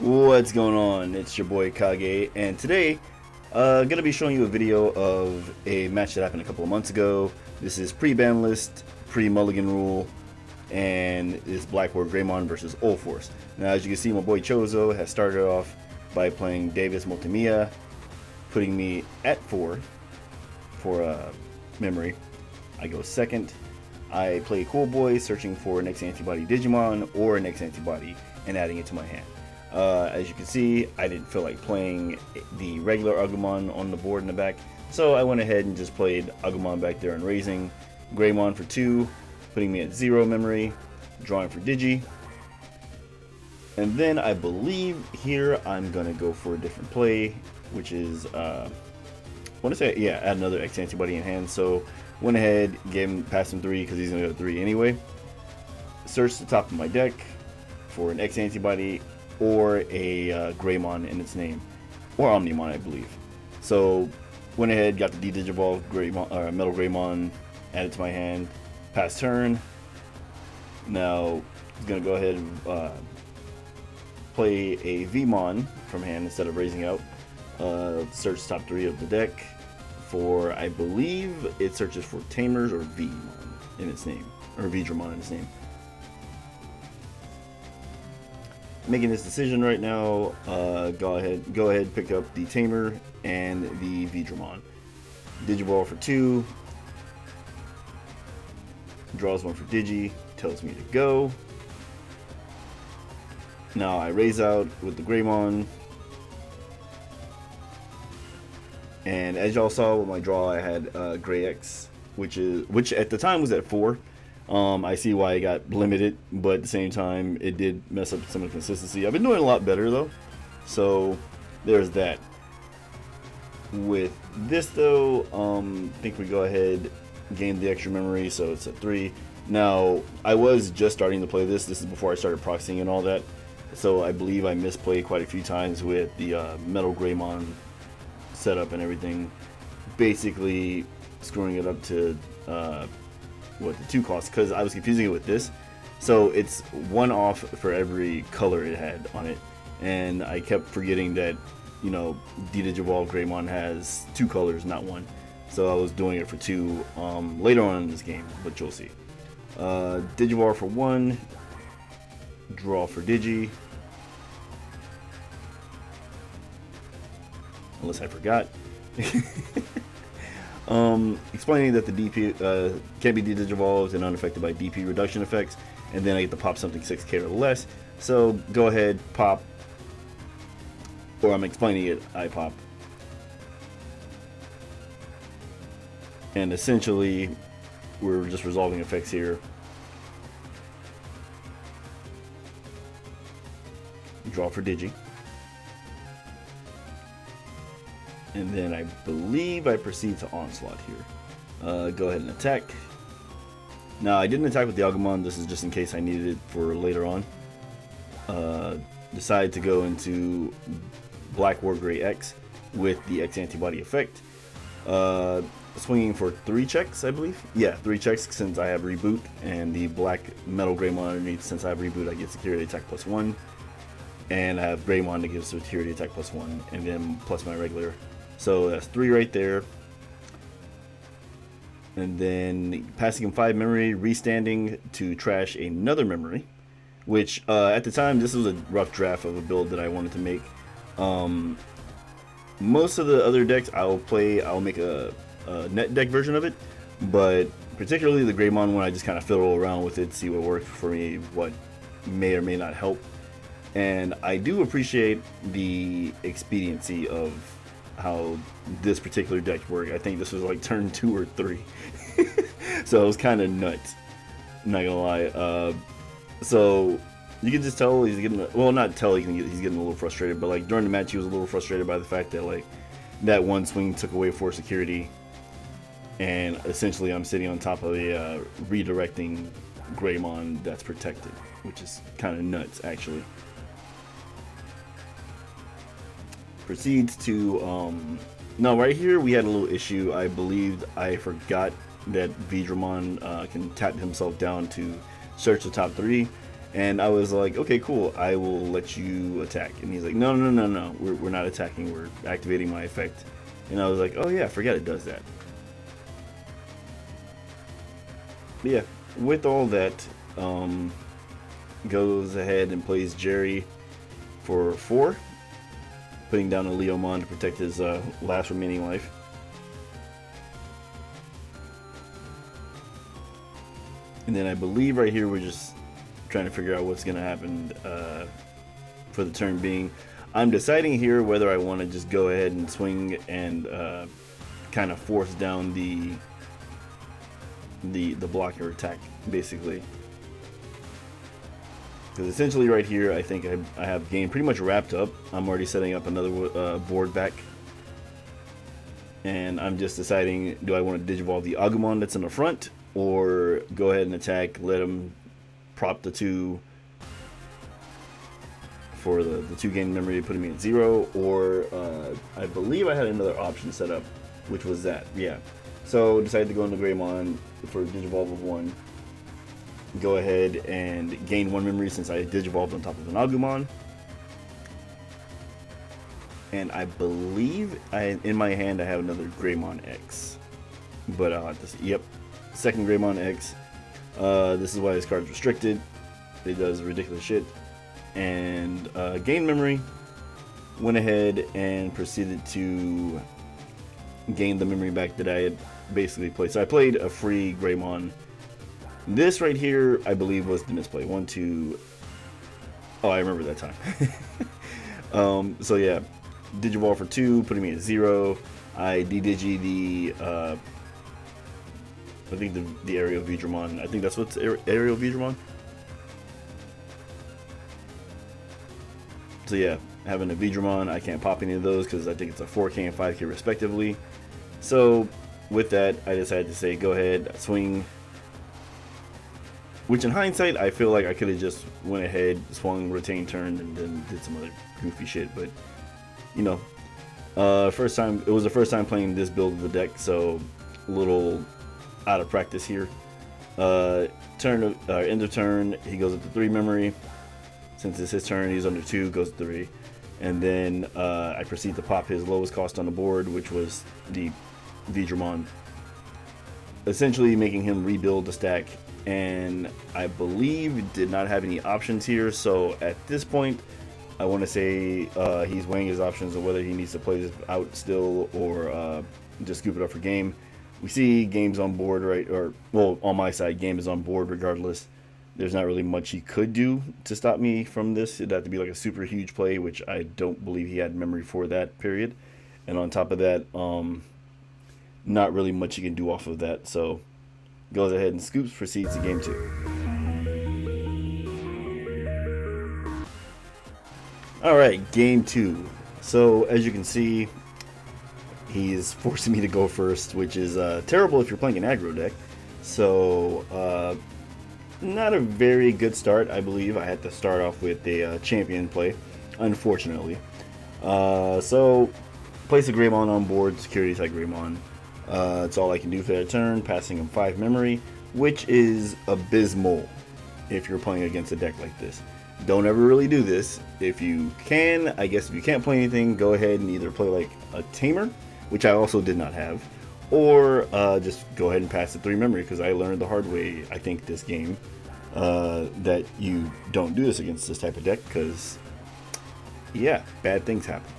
What's going on? It's your boy Kage, and today gonna be showing you a video of a match that happened a couple of months ago. This is pre-ban list, pre-mulligan rule, and it's BlackWargreymon versus Ulforce. Now, as you can see, my boy Chozo has started off by playing Davis Multimia, putting me at 4 for memory. I go second. I play Cool Boy, searching for an X Antibody Digimon or an X Antibody and adding it to my hand. As you can see, I didn't feel like playing the regular Agumon on the board in the back, so I went ahead and just played Agumon back there and raising Greymon for 2, putting me at 0 memory, drawing for Digi. And then I believe here I'm going to go for a different play, which is, I want to say, yeah, add another X Antibody in hand. So went ahead, gave him, passed him 3 because he's going to go 3 anyway. Searched the top of my deck for an X Antibody or a Greymon in its name, or Omnimon, I believe. So went ahead, got the D-Digivolve Greymon, Metal Greymon, added to my hand, pass turn. Now I'm gonna go ahead and play a Vmon from hand instead of raising out. Search top 3 of the deck for, I believe it searches for Tamers or Vmon in its name, or Veedramon in its name. Making this decision right now. Go ahead, pick up the Tamer and the Veedramon. Digivolve for 2. Draws 1 for Digi. Tells me to go. Now I raise out with the Greymon. And as y'all saw with my draw, I had Grey X, which at the time was at 4. I see why I got limited, but at the same time, it did mess up some of the consistency. I've been doing a lot better though, so there's that. With this though, I think we go ahead, gain the extra memory, so it's at 3. Now, I was just starting to play this. This is before I started proxying and all that, so I believe I misplayed quite a few times with the Metal Greymon setup and everything, basically screwing it up to what the 2 costs, because I was confusing it with this. So it's 1 off for every color it had on it, and I kept forgetting that, you know, D-Digivolve Greymon has 2 colors, not 1. So I was doing it for 2 later on in this game, but you'll see. Digivolve for 1, draw for Digi, unless I forgot. Explaining that the DP can be de-digivolved and unaffected by DP reduction effects, and then I get to pop something 6k or less. So go ahead, pop, or I'm explaining it, I pop. And essentially, we're just resolving effects here. Draw for Digi. And then I believe I proceed to Onslaught here. Go ahead and attack. Now, I didn't attack with the Agumon. This is just in case I needed it for later on. Decide to go into BlackWargreymon X with the X Antibody effect. Swinging for 3 checks, I believe. Yeah, 3 checks since I have Reboot. And the Black Metal Greymon underneath, since I have Reboot, I get Security Attack +1. And I have Greymon to give Security Attack +1. And then plus my regular. So that's 3 right there. And then passing him 5 memory, restanding to trash another memory, which at the time this was a rough draft of a build that I wanted to make. Most of the other decks I'll make a net deck version of it, but particularly the Greymon one, I just kind of fiddle around with it, see what works for me, what may or may not help. And I do appreciate the expediency of how this particular deck worked. I think this was like turn 2 or 3. So it was kind of nuts, not gonna lie. So you can just tell he's getting, well, not tell, he's getting a little frustrated, but like during the match he was a little frustrated by the fact that like that one swing took away 4 security, and essentially I'm sitting on top of a redirecting Greymon that's protected, which is kind of nuts actually. Proceeds to now right here we had a little issue. I believed I forgot that Veedramon can tap himself down to search the top 3, And I was like, okay, cool, I will let you attack. And he's like, no, no, no, no, we're not attacking, we're activating my effect. And I was like, oh yeah, I forget it does that. But yeah, with all that, goes ahead and plays Jerry for 4, putting down a Leomon to protect his last remaining life. And then I believe right here we're just trying to figure out what's going to happen for the turn being. I'm deciding here whether I want to just go ahead and swing and kind of force down the blocker attack, basically. Because essentially right here, I think I have game pretty much wrapped up. I'm already setting up another board back. And I'm just deciding, do I want to Digivolve the Agumon that's in the front, or go ahead and attack, let him prop the 2 for the 2 gain memory, putting me at 0, or I believe I had another option set up, which was that, yeah. So decided to go into Greymon for Digivolve of 1. Go ahead and gain 1 memory since I Digivolved on top of an Agumon. And I believe in my hand I have another Greymon X. But I'll have to see. Yep. Second Greymon X. This is why this card's restricted. It does ridiculous shit. And gain memory. Went ahead and proceeded to gain the memory back that I had basically played. So I played a free Greymon. This right here, I believe, was the misplay. 1, 2. Oh, I remember that time. So yeah, Digivolve for 2, putting me at 0. I de-digi the, I think the Aerial Veedramon. I think that's what's Aerial Veedramon. So yeah, having a Veedramon, I can't pop any of those because I think it's a 4K and 5K respectively. So with that, I decided to say, go ahead, swing. Which in hindsight, I feel like I could have just went ahead, swung, retained turn, and then did some other goofy shit. But, you know, first time, it was the first time playing this build of the deck, so a little out of practice here. End of turn, he goes up to 3 memory. Since it's his turn, he's under 2, goes to 3. And then I proceed to pop his lowest cost on the board, which was the Veedramon. Essentially making him rebuild the stack. And I believe did not have any options here, so at this point I want to say he's weighing his options of whether he needs to play this out still or just scoop it up for game. We see game's on board, right? Or, well, on my side, game is on board regardless. There's not really much he could do to stop me from this. It'd have to be like a super huge play, which I don't believe he had memory for that period. And on top of that, not really much he can do off of that, so goes ahead and scoops, proceeds to game 2. Alright, game 2. So as you can see, he's forcing me to go first, which is terrible if you're playing an aggro deck. So not a very good start, I believe. I had to start off with a champion play, unfortunately. So place a Greymon on board, security type Greymon. That's all I can do for that turn, passing him 5 memory, which is abysmal if you're playing against a deck like this. Don't ever really do this. If you can, I guess if you can't play anything, go ahead and either play like a Tamer, which I also did not have, or just go ahead and pass the 3 memory, because I learned the hard way, I think, this game, that you don't do this against this type of deck, because, yeah, bad things happen.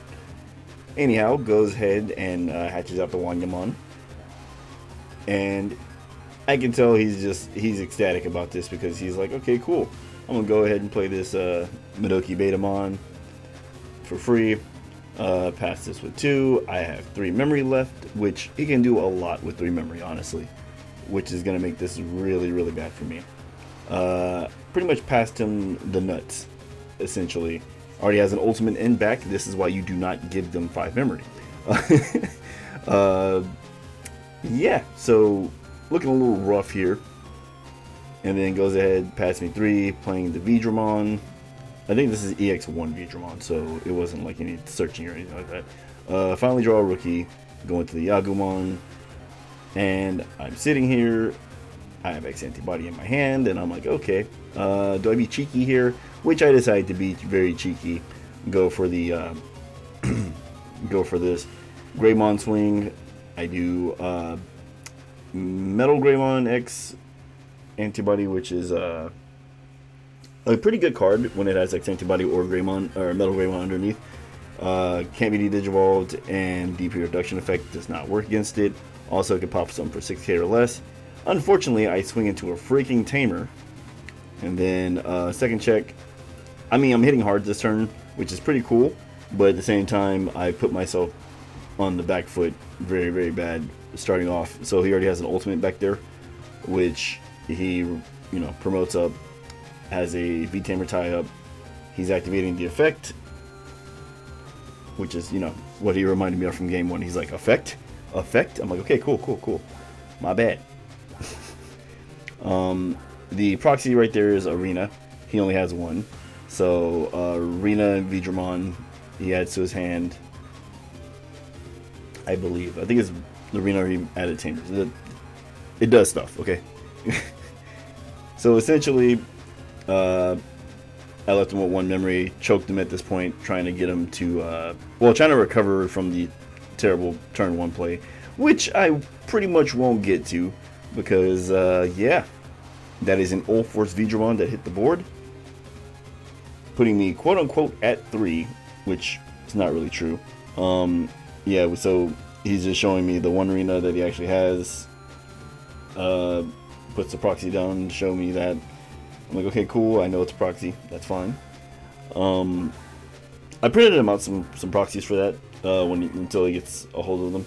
Anyhow, goes ahead and hatches out the Wanyamon. And I can tell he's ecstatic about this, because he's like, okay, cool, I'm gonna go ahead and play this Madoki Betamon for free. Pass this with 2. I have 3 memory left, which he can do a lot with 3 memory, honestly, which is gonna make this really, really bad for me. Pretty much passed him the nuts, essentially. Already has an ultimate in back. This is why you do not give them 5 memory. Yeah, so looking a little rough here. And then goes ahead, pass me 3, playing the Veedramon. I think this is EX1 Veedramon, so it wasn't like any searching or anything like that. Finally draw a rookie, going to the Agumon. And I'm sitting here, I have X antibody in my hand, and I'm like, okay, do I be cheeky here? Which I decided to be very cheeky. Go for the go for this Greymon swing. I do BlackWargreymon X antibody, which is a pretty good card when it has X antibody or Greymon or BlackWargreymon underneath. Can't be digivolved, and DP reduction effect does not work against it. Also, it can pop some for 6k or less. Unfortunately, I swing into a freaking tamer, and then second check. I mean, I'm hitting hard this turn, which is pretty cool, but at the same time, I put myself on the back foot very, very bad starting off. So he already has an ultimate back there, which he, promotes up, has a V-Tamer tie up. He's activating the effect, which is, what he reminded me of from game 1. He's like, effect? I'm like, okay, cool. My bad. The proxy right there is Arena. He only has one. So, Arena and Veedramon, he adds to his hand. I believe. I think it's Arena he added Tamers. It does stuff, okay? So, essentially, I left him with one memory, choked him at this point, trying to get him to, trying to recover from the terrible turn 1 play, which I pretty much won't get to, because, yeah, that is an UlforceVeedramon that hit the board, putting me quote-unquote at 3, which is not really true. Yeah, so he's just showing me the one arena that he actually has, puts the proxy down to show me that. I'm like, okay, cool, I know it's proxy, that's fine. I printed him out some proxies for that, until he gets a hold of them.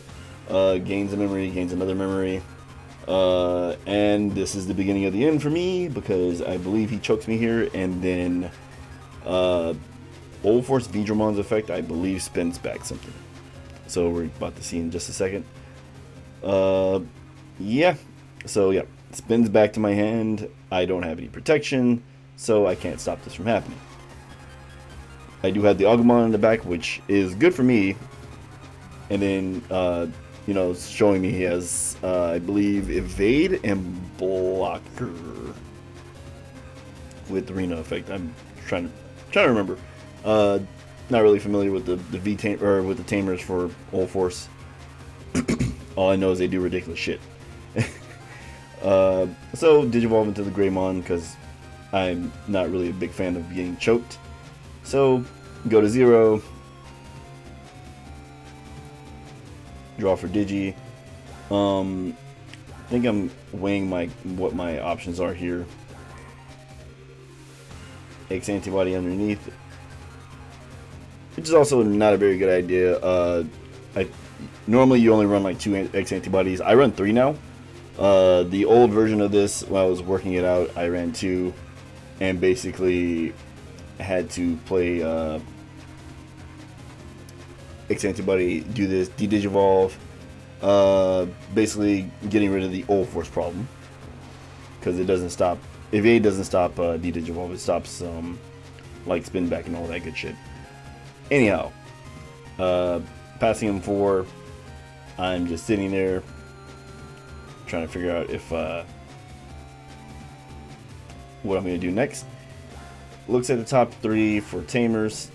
Gains a memory, gains another memory. And this is the beginning of the end for me, because I believe he chokes me here, and then UlforceVeedramon's effect, I believe, spins back something. So we're about to see in just a second. Yeah. So yeah, spins back to my hand. I don't have any protection, so I can't stop this from happening. I do have the Agumon in the back, which is good for me. And then, it's showing me he has, I believe, Evade and Blocker with Arena effect. I'm trying to remember. Not really familiar with the V-Tamer or with the Tamers for Ulforce. All I know is they do ridiculous shit. So Digivolve into the Greymon because I'm not really a big fan of getting choked. So go to 0. Draw for Digi. I think I'm weighing what my options are here. X antibody underneath, which is also not a very good idea. Normally you only run like 2 X antibodies. I run 3 now. The old version of this, when I was working it out, I ran 2, and basically had to play X antibody, do this, de-digivolve, basically getting rid of the Ulforce problem, because it doesn't stop. If A doesn't stop de-digivolve, it stops like spin back and all that good shit. Anyhow, passing him 4, I'm just sitting there trying to figure out if what I'm going to do next. Looks at the top 3 for Tamers,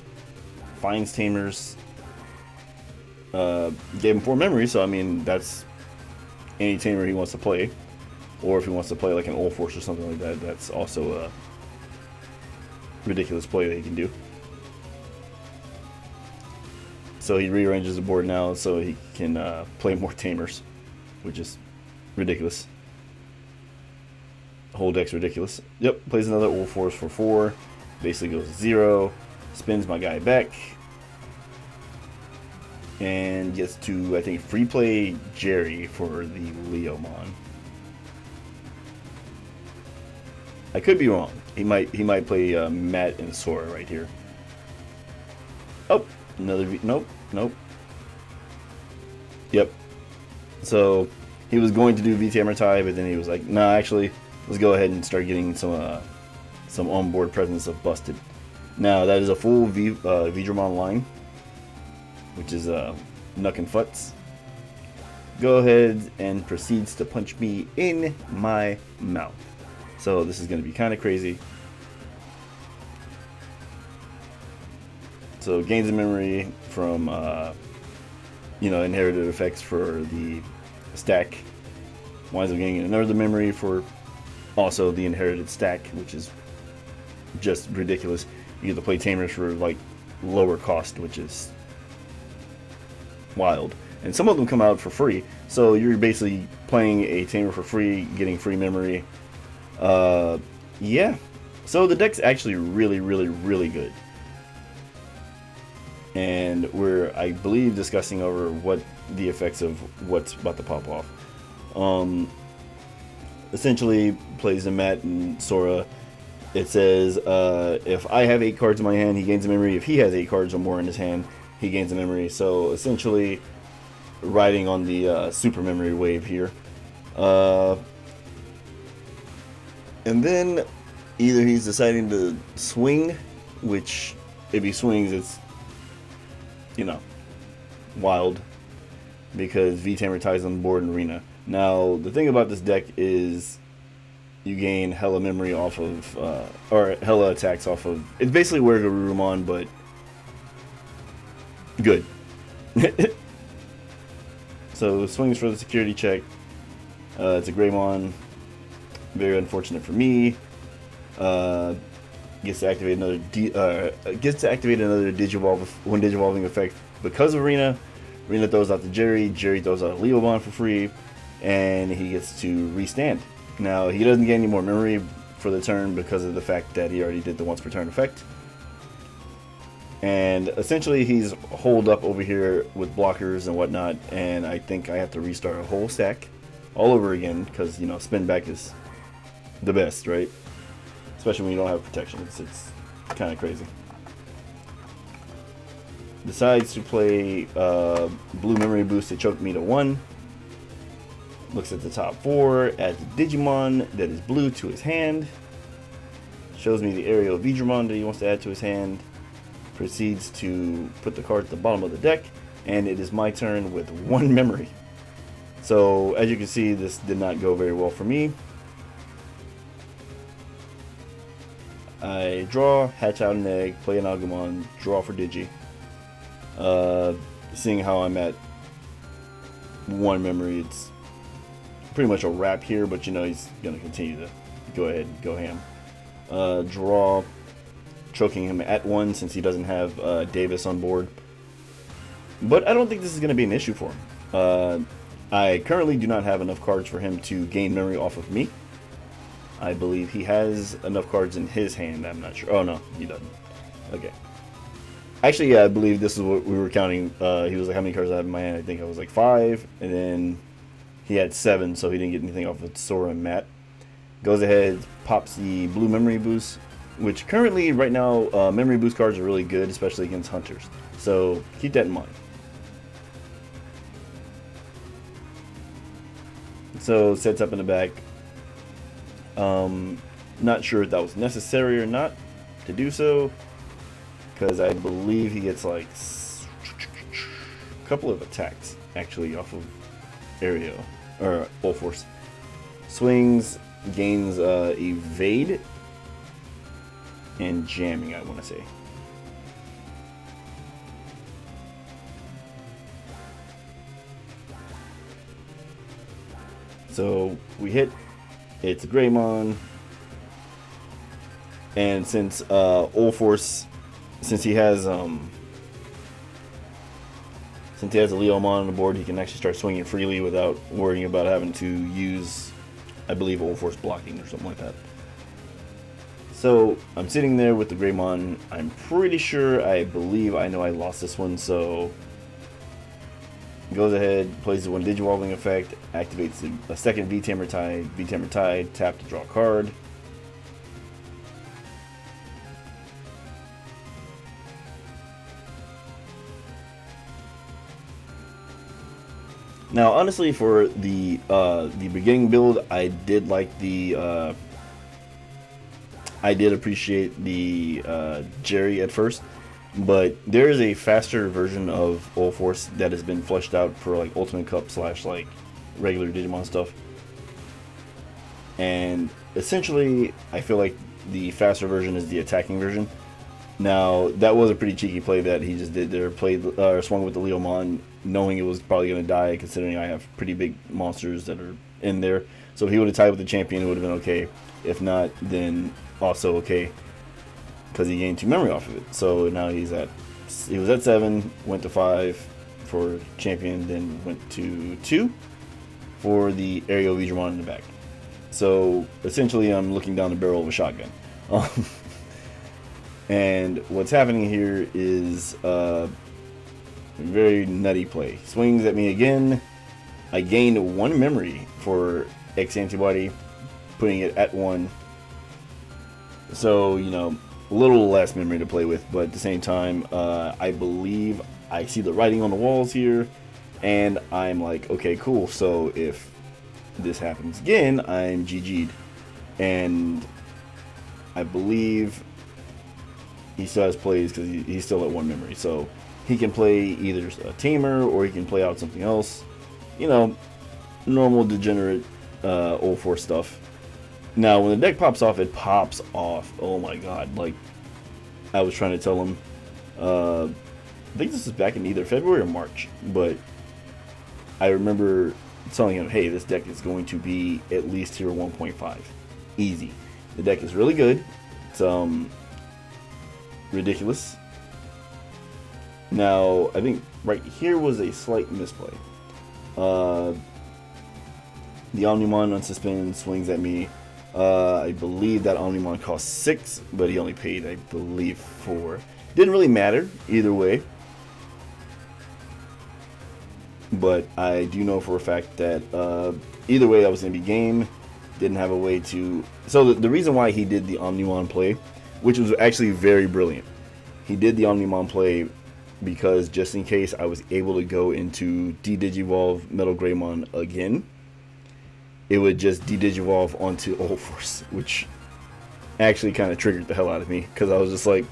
finds Tamers. Gave him 4 memories, so I mean that's any Tamer he wants to play, or if he wants to play like an Ulforce or something like that, that's also a ridiculous play that he can do. So he rearranges the board now so he can play more Tamers, which is ridiculous. Whole deck's ridiculous. Yep, plays another Ulforce for 4, basically goes to 0, spins my guy back, and gets to, I think, free play Jerry for the Leomon. I could be wrong. He might play Matt and Sora right here. Oh, another nope. Yep. So he was going to do V-Tamer tie, but then he was like, nah, actually, let's go ahead and start getting some onboard presence of Busted. Now that is a full Veedramon line, which is Nuck and Futz. go ahead and proceeds to punch me in my mouth. So this is going to be kind of crazy. So gains a memory from inherited effects for the stack. Winds up getting another memory for also the inherited stack, which is just ridiculous. You get to play tamers for like lower cost, which is wild. And some of them come out for free, so you're basically playing a tamer for free, getting free memory. Yeah, so the deck's actually really good. And we're, I believe, discussing over what the effects of what's about to pop off. Essentially, plays the Matt and Sora. It says, if I have 8 cards in my hand, he gains a memory. If he has 8 cards or more in his hand, he gains a memory. So essentially, riding on the super memory wave here. And then either he's deciding to swing, which if he swings, it's, wild, because V-Tamer ties on the board in Arena. Now, the thing about this deck is you gain hella memory off of, or hella attacks off of, it's basically BlackWargreymon, but good. So, swings for the security check. It's a Greymon. Very unfortunate for me. Gets to activate another Digivolve when Digivolving effect because of Arena. Arena throws out to Jerry. Jerry throws out a Leomon for free, and he gets to restand. Now he doesn't get any more memory for the turn because of the fact that he already did the once per turn effect. And essentially he's holed up over here with blockers and whatnot, and I think I have to restart a whole stack all over again because spin back is the best, right? Especially when you don't have protection. It's kind of crazy. Decides to play blue memory boost to choke me to 1. Looks at the top 4, adds a Digimon that is blue to his hand. Shows me the aerial Veedramon that he wants to add to his hand. Proceeds to put the card at the bottom of the deck, and it is my turn with 1 memory. So as you can see, this did not go very well for me. I draw, hatch out an egg, play an Agumon, draw for Digi. Seeing how I'm at 1 memory, it's pretty much a wrap here, but he's going to continue to go ahead and go ham. Draw, choking him at 1 since he doesn't have Davis on board. But I don't think this is going to be an issue for him. I currently do not have enough cards for him to gain memory off of me. I believe he has enough cards in his hand. I'm not sure. Oh, no, he doesn't. Okay. Actually, yeah, I believe this is what we were counting. He was like, how many cards I have in my hand? I think I was like 5. And then he had 7, so he didn't get anything off of Sora and Matt. Goes ahead, pops the blue memory boost, which currently, right now, memory boost cards are really good, especially against hunters. So keep that in mind. So sets up in the back. Not sure if that was necessary or not to do so, because I believe he gets like a couple of attacks actually off of Aereo or Ulforce. Swings, gains evade and jamming, I want to say. So we hit. It's a Greymon, and since Ulforce, since he has a Leomon on the board, he can actually start swinging freely without worrying about having to use, I believe, Ulforce blocking or something like that. So I'm sitting there with the Greymon. I'm pretty sure, I believe, I know I lost this one, so goes ahead, plays the 1 Digivolving effect, activates a second V-Tamer Tide, tap to draw a card. Now, honestly, for the beginning build, I did like the I did appreciate the Jerry at first. But there is a faster version of Ulforce that has been fleshed out for like Ultimate Cup / like regular Digimon stuff. And essentially, I feel like the faster version is the attacking version. Now, that was a pretty cheeky play that he just did there. Swung with the Leomon, knowing it was probably going to die, considering I have pretty big monsters that are in there. So if he would have tied with the champion, it would have been okay. If not, then also okay, because he gained 2 memory off of it. So now he was at 7, went to 5 for champion, then went to 2 for the aerial Veedramon in the back. So essentially, I'm looking down the barrel of a shotgun. And what's happening here is a very nutty play. Swings at me again. I gained 1 memory for X antibody, putting it at 1. So, you know, a little less memory to play with, but at the same time, I believe I see the writing on the walls here, and I'm like, okay, cool. So if this happens again, I'm GG'd. And I believe he still has plays because he's still at 1 memory. So he can play either a tamer or he can play out something else. You know, normal degenerate Ulforce stuff. Now, when the deck pops off, it pops off. Oh my god. Like, I was trying to tell him, I think this is back in either February or March, but I remember telling him, hey, this deck is going to be at least tier 1.5. Easy. The deck is really good. It's ridiculous. Now, I think right here was a slight misplay. The Omnimon unsuspended swings at me. I believe that Omnimon cost 6, but he only paid, I believe, 4. Didn't really matter either way. But I do know for a fact that either way I was going to be game. Didn't have a way to... So the reason why he did the Omnimon play, which was actually very brilliant. He did the Omnimon play because just in case I was able to go into de-digivolve BlackWargreymon again, it would just de-digivolve onto Ulforce, which actually kind of triggered the hell out of me, because I was just like,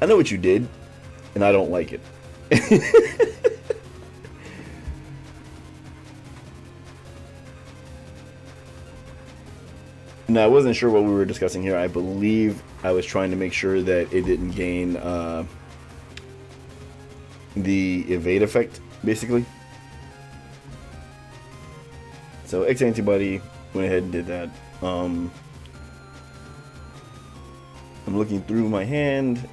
I know what you did, and I don't like it. Now, I wasn't sure what we were discussing here. I believe I was trying to make sure that it didn't gain the evade effect, basically. So X antibody went ahead and did that. I'm looking through my hand.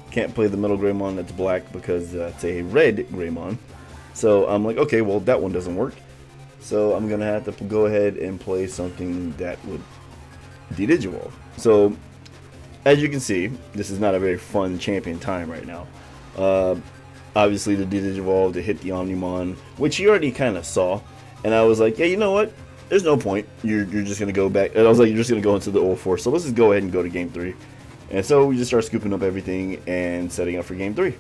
Can't play the metal Greymon that's black because that's a red Greymon. So I'm like, okay, well, that one doesn't work. So I'm going to have to go ahead and play something that would de-digivolve. So as you can see, this is not a very fun champion time right now. Obviously the de-digivolve to hit the Omnimon, which you already kind of saw, and I was like, yeah, you know what, there's no point, you're just gonna go back. And I was like, you're just gonna go into the Ulforce, so let's just go ahead and go to game 3. And so we just start scooping up everything and setting up for game 3.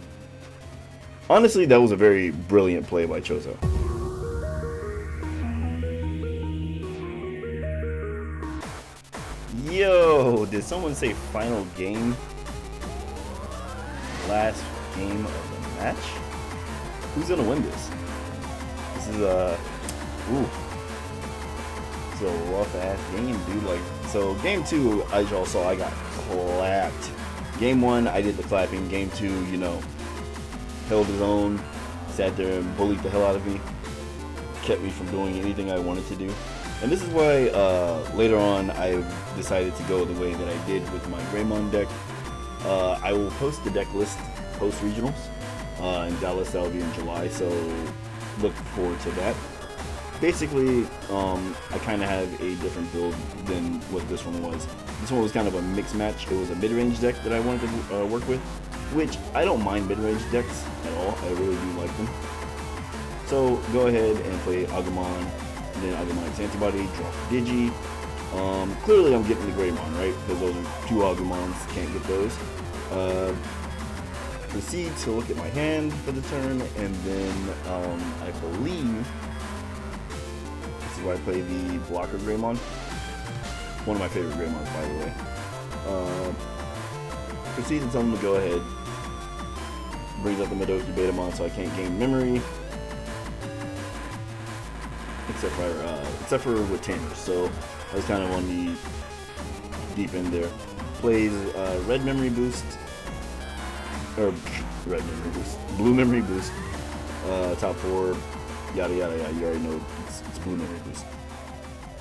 Honestly, that was a very brilliant play by Chozo. Yo, did someone say final game? Last game of the match? Who's gonna win this? This is ooh. It's a rough ass game, dude. Like, so game 2, as y'all saw, I got clapped. Game 1, I did the clapping. Game 2, you know, held his own, sat there and bullied the hell out of me, kept me from doing anything I wanted to do. And this is why later on I decided to go the way that I did with my Greymon deck. I will post the deck list post-regionals. In Dallas, that'll be in July, so look forward to that. Basically, I kind of have a different build than what this one was. This one was kind of a mixed match. It was a mid-range deck that I wanted to work with, which I don't mind mid-range decks at all. I really do like them. So go ahead and play Agumon, and then Agumon X antibody, draw for Digi. Clearly I'm getting the Greymon, right? Because those are 2 Agumons, can't get those. Proceed to look at my hand for the turn, and then I believe this is where I play the BlackWargreymon. One of my favorite Greymons, by the way. Proceed to tell him to go ahead brings up the Madoki Betamon, so I can't gain memory. Except for with Tamers, so I was kind of on the deep end there. Plays red memory boost, or red memory boost, blue memory boost, top 4, yada yada yada. You already know it's blue memory boost.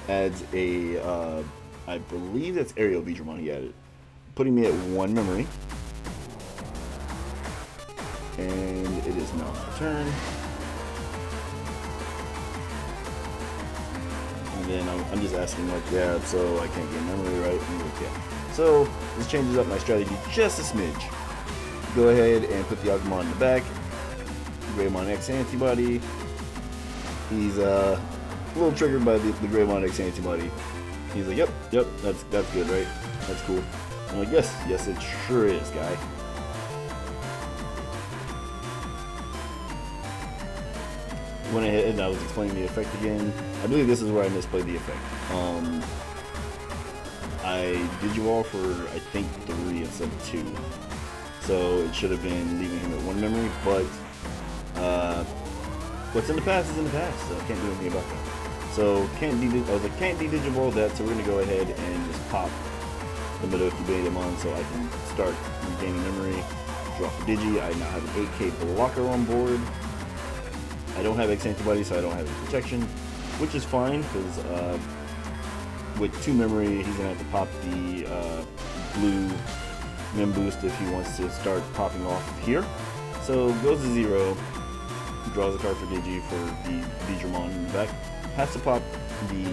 Adds a, I believe that's Aerial Veedramon he added, putting me at 1 memory. And it is now my turn. And then I'm just asking, like, yeah, so I can't get memory, right? And like, yeah. So this changes up my strategy just a smidge. Go ahead and put the Agumon in the back. Greymon X antibody. He's a little triggered by the Greymon X antibody. He's like, yep, that's good, right? That's cool. I'm like, yes, it sure is, guy. Went ahead and I was explaining the effect again. I believe this is where I misplayed the effect. I Digivolve for, I think, 3 instead of 2. So it should have been leaving him at 1 memory, but what's in the past is in the past, so I can't do anything about that. So I was like, can't de-Digivolve that, so we're going to go ahead and just pop the Madoki Betamon so I can start regaining memory. Draw for Digi. I now have an 8K blocker on board. I don't have X antibody, so I don't have any protection, which is fine, because with 2 memory, he's going to have to pop the blue Mem boost if he wants to start popping off here. So goes to 0, draws a card for Digi for the Veedramon in the back. Has to pop the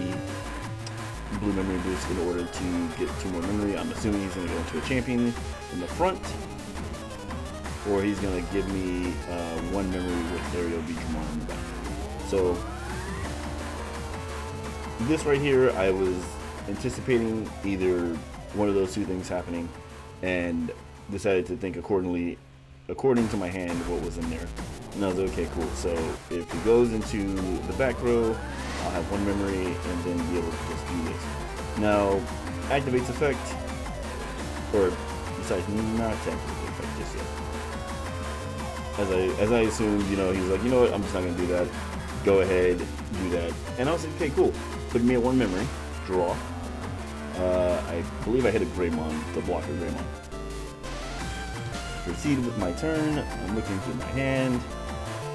blue memory boost in order to get 2 more memory. I'm assuming he's going to go into a champion in the front, or he's going to give me 1 memory with Aerial Veedramon in the back. So this right here, I was anticipating either one of those 2 things happening, and decided to think according to my hand, what was in there. And I was like, okay, cool. So if he goes into the back row, I'll have 1 memory and then be able to just do this. Now, activates effect, or besides, not activate effect just yet. As I assumed, you know, he's like, you know what, I'm just not gonna do that. Go ahead, do that. And I was like, okay, cool. Put me at 1 memory, draw. I believe I hit a Greymon, the BlackWargreymon. Proceed with my turn. I'm looking through my hand.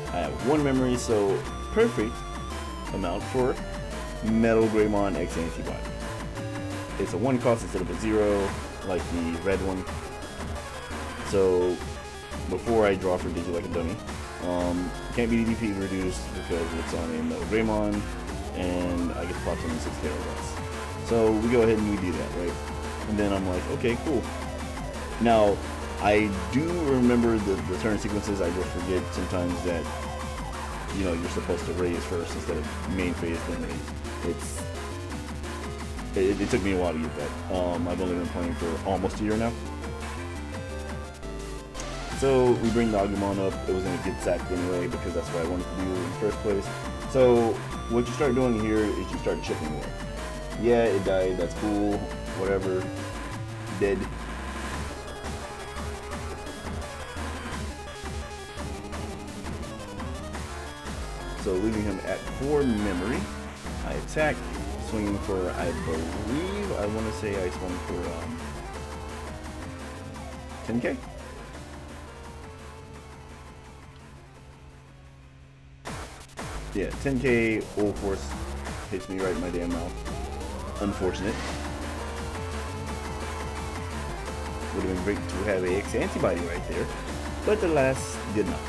I have 1 memory, so perfect amount for Metal Greymon X antibody. It's a 1 cost instead of a 0, like the red one. So before I draw for Digi like a dummy, can't be DP reduced because it's on a Metal Greymon, and I get to pop something 6K or less. So we go ahead and we do that, right? And then I'm like, okay, cool. Now, I do remember the turn sequences. I just forget sometimes that, you know, you're supposed to raise first instead of main phase then raise. It took me a while to get that. I've only been playing for almost a year now. So we bring the Agumon up. It was going to get sacked anyway because that's what I wanted to do in the first place. So what you start doing here is you start chipping away. Yeah, it died. That's cool. Whatever. Dead. So leaving him at 4 memory. I attack, swinging for, I believe, I want to say I swung for 10K. Yeah, 10K Ulforce hits me right in my damn mouth. Unfortunate. Would have been great to have a X antibody right there, but alas, did not.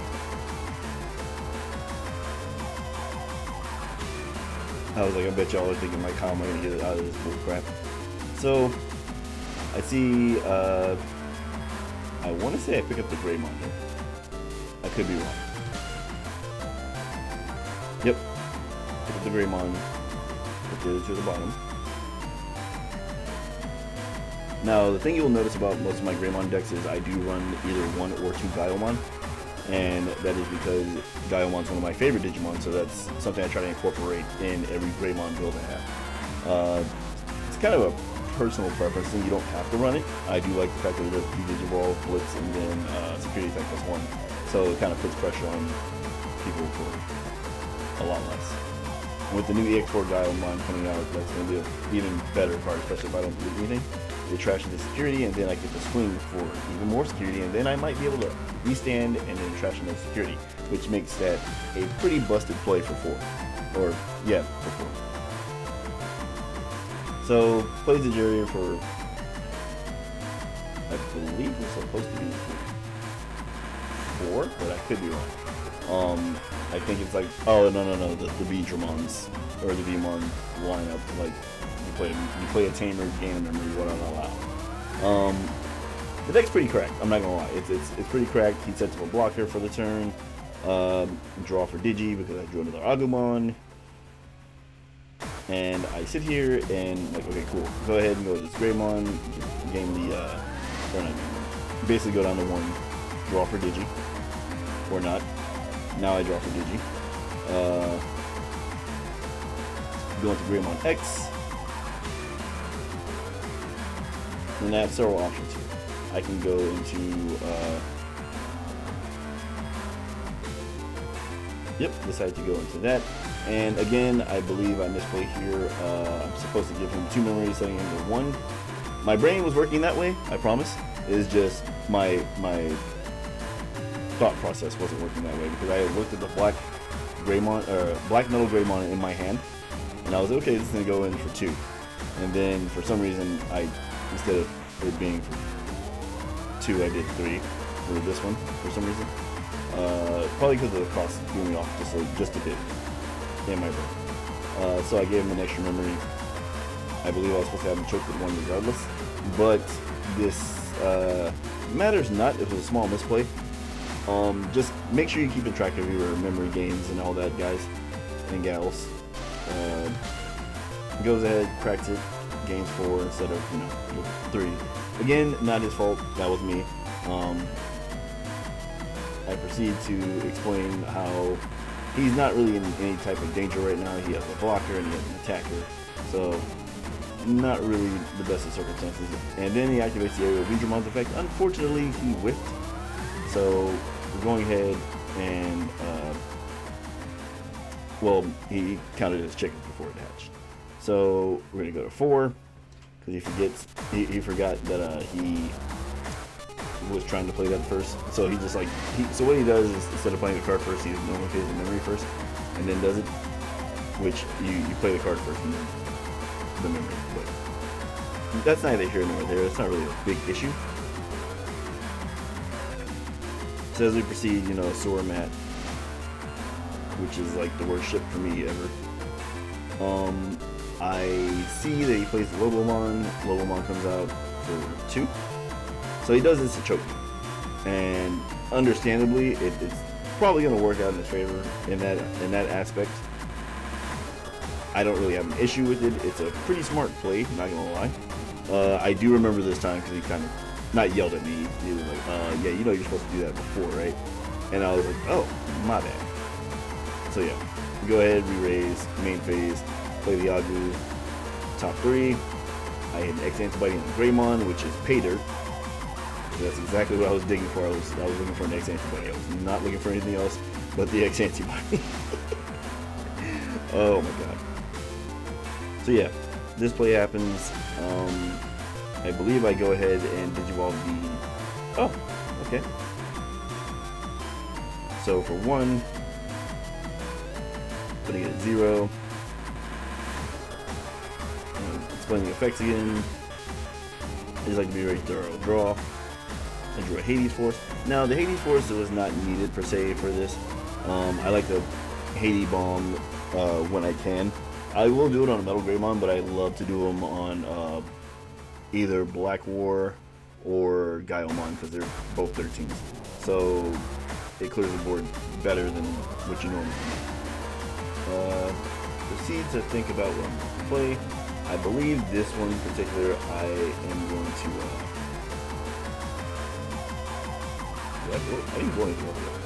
I was like, I bet y'all are thinking like, how am I gonna get it out of this bull crap? So I see, I want to say I pick up the Greymon here. I could be wrong. Yep, pick up the Greymon, put it to the bottom. Now, the thing you'll notice about most of my Greymon decks is I do run either 1 or 2 Gaiomon, and that is because Gaiomon's one of my favorite Digimon, so that's something I try to incorporate in every Greymon build I have. It's kind of a personal preference thing. You don't have to run it. I do like the fact that it does Digivolve, Blitz, and then Security Attack +1. so it kind of puts pressure on people for a lot less. With the new EX4 Guilemon coming out, that's going to be an even better card, especially if I don't lose anything. They trash the security, and then I get to swing for even more security, and then I might be able to restand and then trash another security, which makes that a pretty busted play for 4. Or, yeah, for 4. So, plays the Jerry for, I believe it's supposed to be 4, but I could be wrong. I think it's like, oh no, the Veedramons or the Veemon lineup. Like you play a tamer, gain a memory, blah. The deck's pretty cracked. I'm not gonna lie, it's pretty cracked. He sets up a blocker for the turn. Draw for Digi because I drew another Agumon. And I sit here and like, okay, cool. Go ahead and go to this Greymon, game the basically go down to 1, draw for Digi, or not. Now I draw for Digi. Go into Greymon X. And I have several options here. I can go into decide to go into that. And again, I believe I misplay here. I'm supposed to give him 2 memories, setting him to 1. My brain was working that way, I promise. It's just my thought process wasn't working that way, because I had looked at the black metal Greymon in my hand, and I was okay, this is gonna go in for 2. And then for some reason, instead of it being for 2, I did 3 for this one for some reason. Probably because of the cost threw me off just a bit in my brain. So I gave him an extra memory. I believe I was supposed to have him choked with 1 regardless, but this matters not if it was a small misplay. Just make sure you're keeping track of your memory gains and all that, guys and gals. Goes ahead, cracks it, gains 4 instead of 3. Again, not his fault. That was me. I proceed to explain how he's not really in any type of danger right now. He has a blocker and he has an attacker, so not really the best of circumstances. And then he activates the aerial Veedramon's effect. Unfortunately, he whiffed. So we're going ahead and well, he counted his chicken before it hatched. So we're gonna go to 4 because he forgot that he was trying to play that first. So he just so what he does is, instead of playing the card first, he normally plays the memory first and then does it, which you play the card first and then the memory. But that's neither here nor there. It's not really a big issue. So as we proceed, Sewer Mat, which is like the worst ship for me ever. I see that he plays the Lobomon. Lobomon comes out for 2. So he does this to choke me. And understandably, it's probably going to work out in his favor in that aspect. I don't really have an issue with it. It's a pretty smart play, not going to lie. I do remember this time because he kind of not yelled at me. He was like, yeah, you're supposed to do that before, right? And I was like, oh, my bad. So yeah, go ahead, re-raise, main phase, play the Agu, top 3. I hit an X antibody on the Greymon, which is pay dirt. That's exactly what I was digging for. I was looking for an X antibody. I was not looking for anything else but the X antibody. Oh my god. So yeah, this play happens. I believe I go ahead and digivolve the... Oh, okay. So for 1, putting it at 0. Explaining the effects again. I just like to be very thorough. Draw. I drew a Hades Force. Now the Hades Force was not needed per se for this. I like to Hades Bomb when I can. I will do it on a Metal Greymon, but I love to do them on either Black War or Guilemon because they're both 13s. So it clears the board better than what you normally do. Proceed to think about what I'm going to play. I believe this one in particular I am going to... I didn't go anything over there.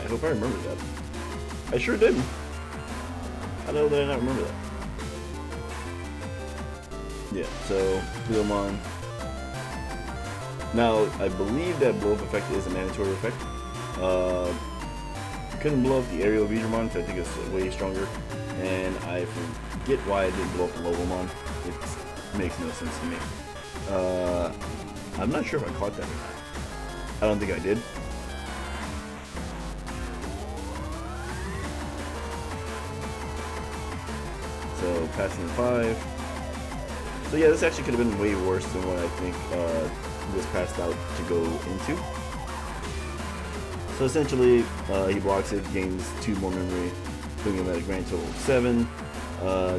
I hope I remember that. I sure didn't. I know that I not remember that. Yeah, so Leomon. Now, I believe that blow up effect is a mandatory effect. Couldn't blow up the aerial Veedramon because I think it's way stronger, and I forget why I didn't blow up the Lobomon. It makes no sense to me. I'm not sure if I caught that or not. I don't think I did. So passing 5. So yeah, this actually could have been way worse than what I think was passed out to go into. So essentially, he blocks it, gains 2 more memory, putting him at a grand total of 7.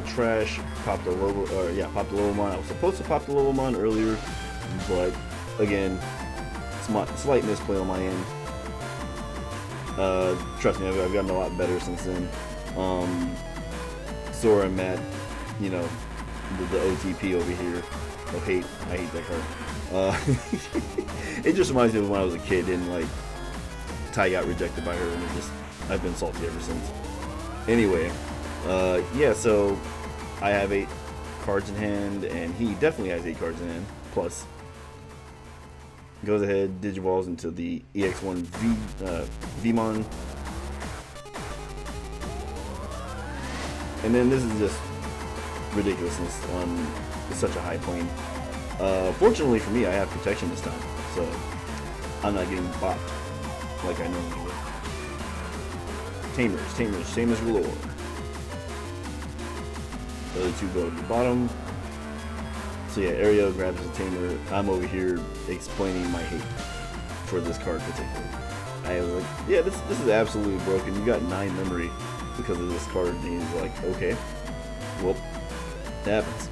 Trash, popped the Lobomon. I was supposed to pop the Lobomon earlier, but again, slight misplay on my end. Trust me, I've gotten a lot better since then. Sora and Matt, you know, the OTP over here. I hate that card. It just reminds me of when I was a kid and like Ty got rejected by her, and I've been salty ever since. Anyway, yeah, so I have 8 cards in hand, and he definitely has 8 cards in hand. Plus, goes ahead, Digivolves into the EX1 Vmon, and then this is just ridiculousness on such a high plane. Fortunately for me, I have protection this time, so I'm not getting bopped like I normally would. Tamers galore. The other 2 go to the bottom. So yeah, Aereo grabs the Tamer. I'm over here explaining my hate for this card particularly. I was like, yeah, this is absolutely broken. You got 9 memory because of this card. And he's like, okay, well, that happens.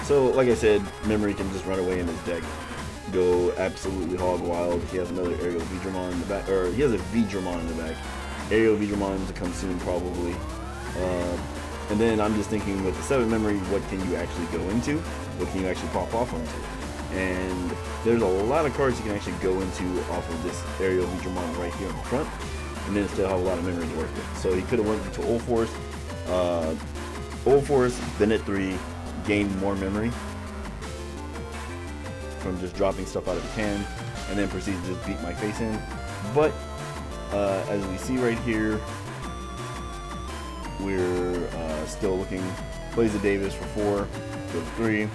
So like I said, memory can just run away in his deck, go absolutely hog wild. He has another Aerial Veedramon in the back, or he has a Veedramon in the back. Aerial Veedramon to come soon probably. And then I'm just thinking with the 7 memory, what can you actually go into? What can you actually pop off onto? And there's a lot of cards you can actually go into off of this Aerial Veedramon right here in the front, and then still have a lot of memory to work with. So he could have went into Ulforce, then at 3, gained more memory from just dropping stuff out of his hand, and then proceed to just beat my face in. But as we see right here, we're still looking. Plays the Davis for 4, goes 3.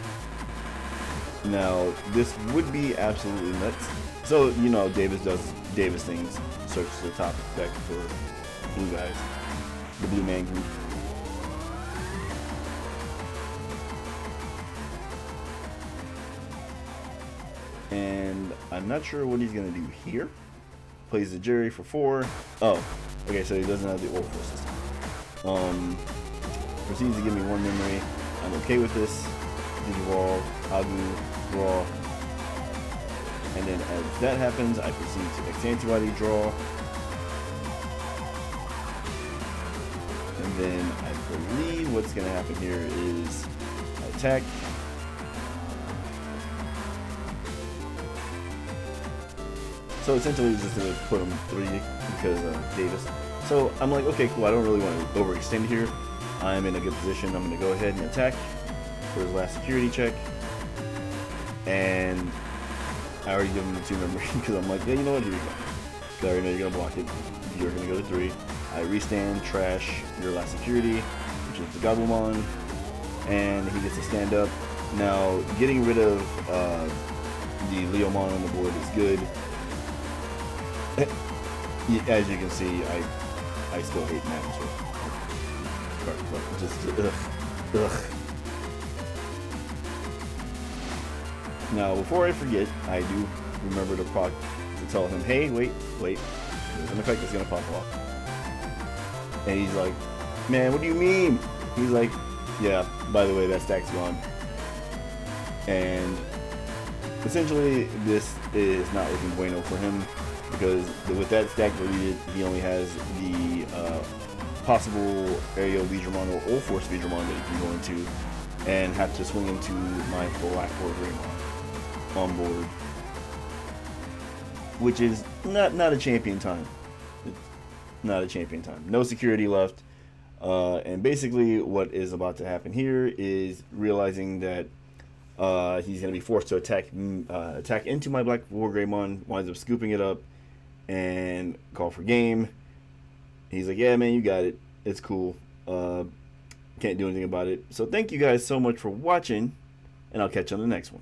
Now this would be absolutely nuts. So you know, Davis does Davis things, searches the top deck for blue guys, the blue man group. And I'm not sure what he's gonna do here. Plays the Jerry for 4. Oh, okay, so he doesn't have the Ulforce system. Proceeds to give me 1 memory. I'm okay with this. Digivolve, Agu, draw. And then as that happens, I proceed to Exantibody, draw. And then I believe what's gonna happen here is attack. So essentially just to put him 3 because of Davis. So I'm like, okay, cool, I don't really want to overextend here. I'm in a good position. I'm going to go ahead and attack for his last security check. And I already give him the 2 memory because I'm like, yeah, you know what, here you go. Because I already know you're going to block it. You're going to go to 3. I restand, trash your last security, which is the Gobblemon. And he gets to stand up. Now, getting rid of the Leomon on the board is good. As you can see, I still hate Matt. Just ugh. Now, before I forget, I do remember to tell him, hey, wait, there's an effect that's gonna pop off. And he's like, man, what do you mean? He's like, yeah, by the way, that stack's gone. And essentially, this is not looking bueno for him. Because with that stack deleted, he only has the possible Aerial Veedramon or UlforceVeedramon that he can go into, and have to swing into my BlackWargreymon on board, which is not a champion time. It's not a champion time. No security left, and basically what is about to happen here is realizing that He's going to be forced to attack into my BlackWargreymon, winds up scooping it up, and call for game. He's like, yeah, man, you got it. It's cool. Can't do anything about it. So thank you guys so much for watching, and I'll catch you on the next one.